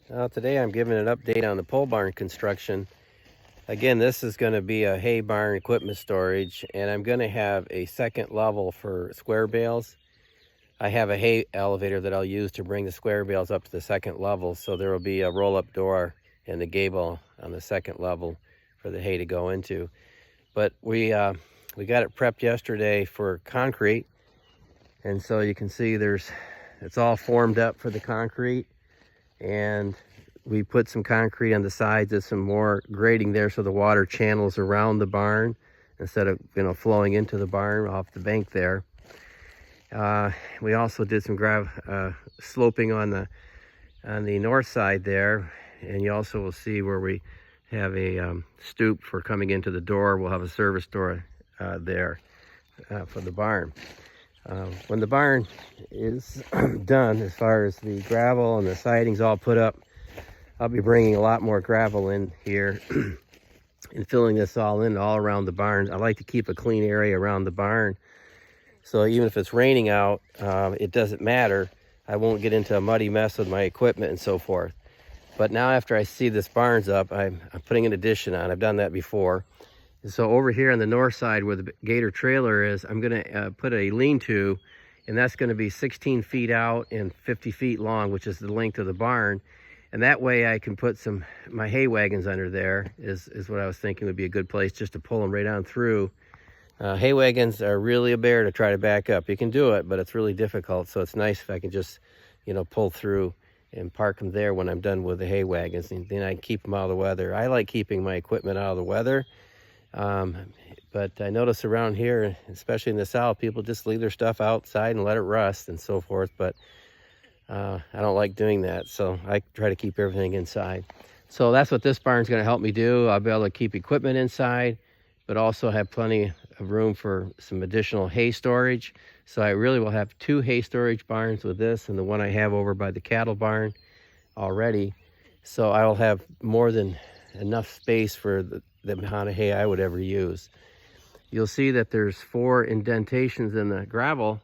Today I'm giving an update on the pole barn construction. Again, this is going to be a hay barn equipment storage, and I'm going to have a second level for square bales. I have a hay elevator that I'll use to bring the square bales up to the second level, so there will be a roll-up door in the gable on the second level for the hay to go into. But we got it prepped yesterday for concrete, and so you can see it's all formed up for the concrete, and we put some concrete on the sides and some more grading there so the water channels around the barn instead of flowing into the barn off the bank there. We also did some sloping on the north side there, and you also will see where we have a stoop for coming into the door. We'll have a service door there for the barn. When the barn is done, as far as the gravel and the sidings all put up, I'll be bringing a lot more gravel in here and filling this all in all around the barn. I like to keep a clean area around the barn, so even if it's raining out, it doesn't matter. I won't get into a muddy mess with my equipment and so forth. But now after I see this barn's up, I'm putting an addition on. I've done that before. And so over here on the north side where the Gator trailer is, I'm going to put a lean-to, and that's going to be 16 feet out and 50 feet long, which is the length of the barn. And that way I can put my hay wagons under there, is what I was thinking would be a good place just to pull them right on through. Hay wagons are really a bear to try to back up. You can do it, but it's really difficult. So it's nice if I can just, pull through and park them there when I'm done with the hay wagons. And then I can keep them out of the weather. I like keeping my equipment out of the weather. But I notice around here, especially in the south, people just leave their stuff outside and let it rust and so forth. But I don't like doing that, so I try to keep everything inside. So that's what this barn's going to help me do. I'll be able to keep equipment inside, but also have plenty of room for some additional hay storage. So I really will have 2 hay storage barns with this and the one I have over by the cattle barn already. So I will have more than enough space for the amount of hay I would ever use. You'll see that there's 4 indentations in the gravel,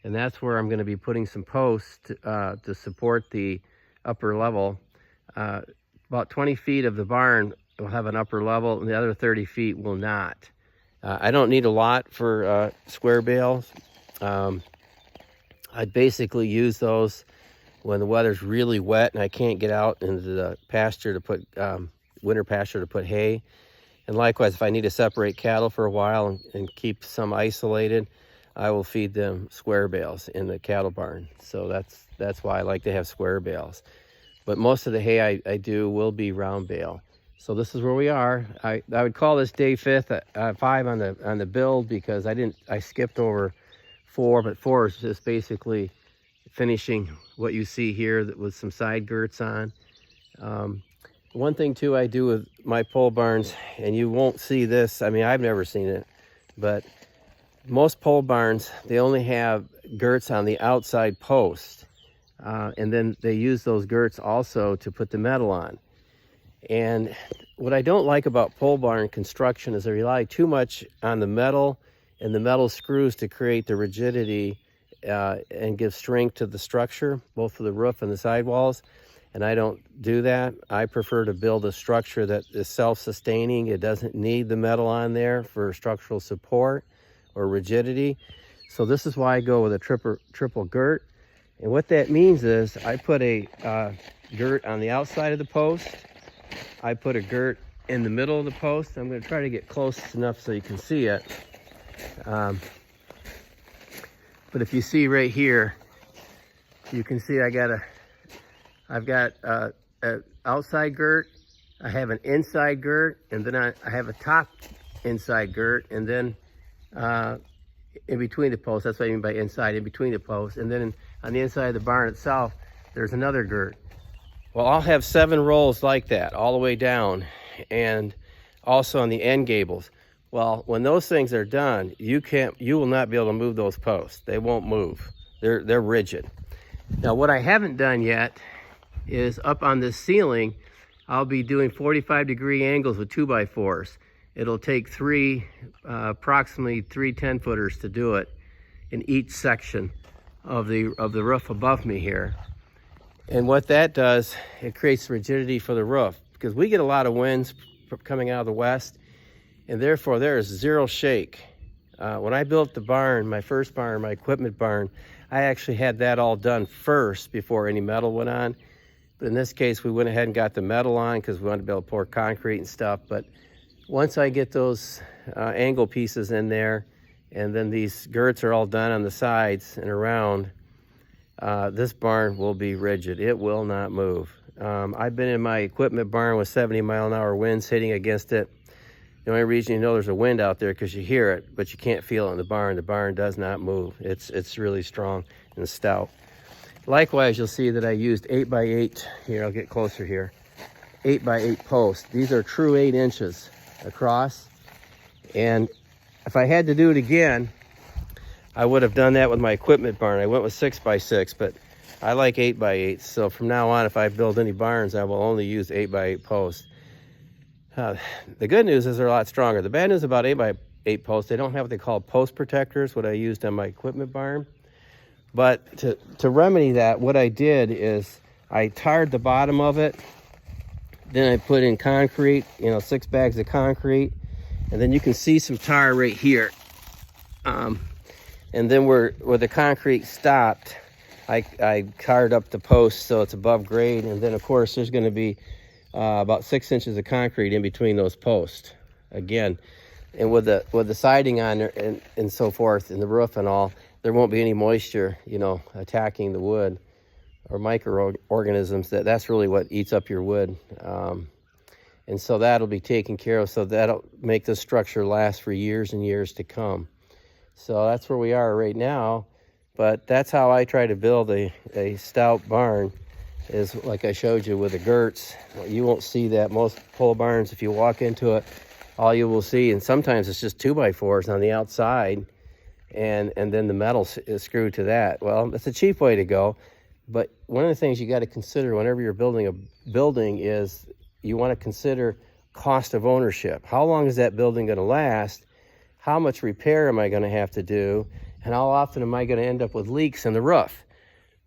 and that's where I'm going to be putting some posts to support the upper level. About 20 feet of the barn will have an upper level, and the other 30 feet will not. I don't need a lot for square bales. I basically use those when the weather's really wet and I can't get out into the pasture to put winter pasture to put hay. And likewise, if I need to separate cattle for a while and keep some isolated, I will feed them square bales in the cattle barn. So that's why I like to have square bales. But most of the hay I do will be round bale. So this is where we are. I would call this day 5 on the build, because I skipped over 4, but 4 is just basically finishing what you see here with some side girts on. One thing too I do with my pole barns, and you won't see this, I mean, I've never seen it, but most pole barns, they only have girts on the outside post, and then they use those girts also to put the metal on. And what I don't like about pole barn construction is they rely too much on the metal and the metal screws to create the rigidity and give strength to the structure, both for the roof and the sidewalls. And I don't do that. I prefer to build a structure that is self-sustaining. It doesn't need the metal on there for structural support or rigidity. So this is why I go with a triple girt. And what that means is I put a girt on the outside of the post. I put a girt in the middle of the post. I'm going to try to get close enough so you can see it. But if you see right here, you can see I've got an outside girt, I have an inside girt, and then I have a top inside girt, and then in between the posts, that's what I mean by inside, in between the posts, and then on the inside of the barn itself, there's another girt. Well, I'll have 7 rolls like that all the way down, and also on the end gables. Well, when those things are done, you will not be able to move those posts. They won't move. They're rigid. Now, what I haven't done yet is up on this ceiling, I'll be doing 45-degree angles with 2x4s. It'll take approximately 3 10-footers to do it in each section of the roof above me here. And what that does, it creates rigidity for the roof, because we get a lot of winds coming out of the west, and therefore there is zero shake. When I built the barn, my first barn, my equipment barn, I actually had that all done first before any metal went on. But in this case, we went ahead and got the metal on because we wanted to be able to pour concrete and stuff. But once I get those angle pieces in there, and then these girts are all done on the sides and around, this barn will be rigid. It will not move. I've been in my equipment barn with 70-mile-an-hour winds hitting against it. The only reason you know there's a wind out there because you hear it, but you can't feel it in the barn. The barn does not move. It's really strong and stout. Likewise, you'll see that I used 8x8. Here, I'll get closer here. 8x8 posts. These are true 8 inches across. And if I had to do it again, I would have done that with my equipment barn. I went with 6x6, but I like 8x8. So from now on, if I build any barns, I will only use 8x8 posts. The good news is they're a lot stronger. The bad news about 8x8 posts, they don't have what they call post protectors, what I used on my equipment barn. But to remedy that, what I did is I tarred the bottom of it. Then I put in concrete, 6 bags of concrete. And then you can see some tar right here. And then where the concrete stopped, I tarred up the post so it's above grade. And then, of course, there's going to be about 6 inches of concrete in between those posts. Again, and with the siding on there and so forth, and the roof and all, there won't be any moisture, attacking the wood or microorganisms. That's really what eats up your wood. And so that'll be taken care of. So that'll make the structure last for years and years to come. So that's where we are right now. But that's how I try to build a stout barn, is like I showed you with the girts. You won't see that. Most pole barns, if you walk into it, all you will see, and sometimes it's just 2x4s on the outside, and then the metal is screwed to that. Well, that's a cheap way to go. But one of the things you got to consider whenever you're building a building is you want to consider cost of ownership. How long is that building going to last? How much repair am I going to have to do? And how often am I going to end up with leaks in the roof?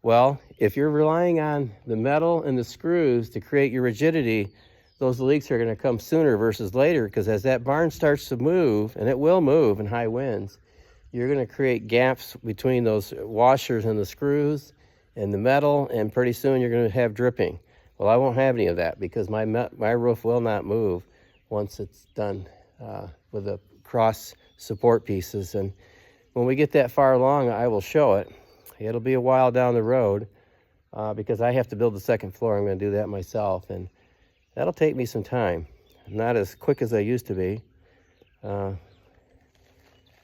Well, if you're relying on the metal and the screws to create your rigidity, those leaks are going to come sooner versus later, because as that barn starts to move, and it will move in high winds, you're going to create gaps between those washers and the screws and the metal, and pretty soon you're going to have dripping. Well, I won't have any of that because my roof will not move once it's done with the cross support pieces. And when we get that far along, I will show it. It'll be a while down the road because I have to build the second floor. I'm going to do that myself, and that'll take me some time. Not as quick as I used to be.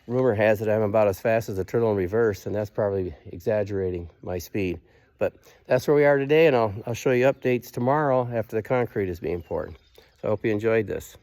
Rumor has it I'm about as fast as a turtle in reverse, and that's probably exaggerating my speed. But that's where we are today, and I'll show you updates tomorrow after the concrete is being poured. So I hope you enjoyed this.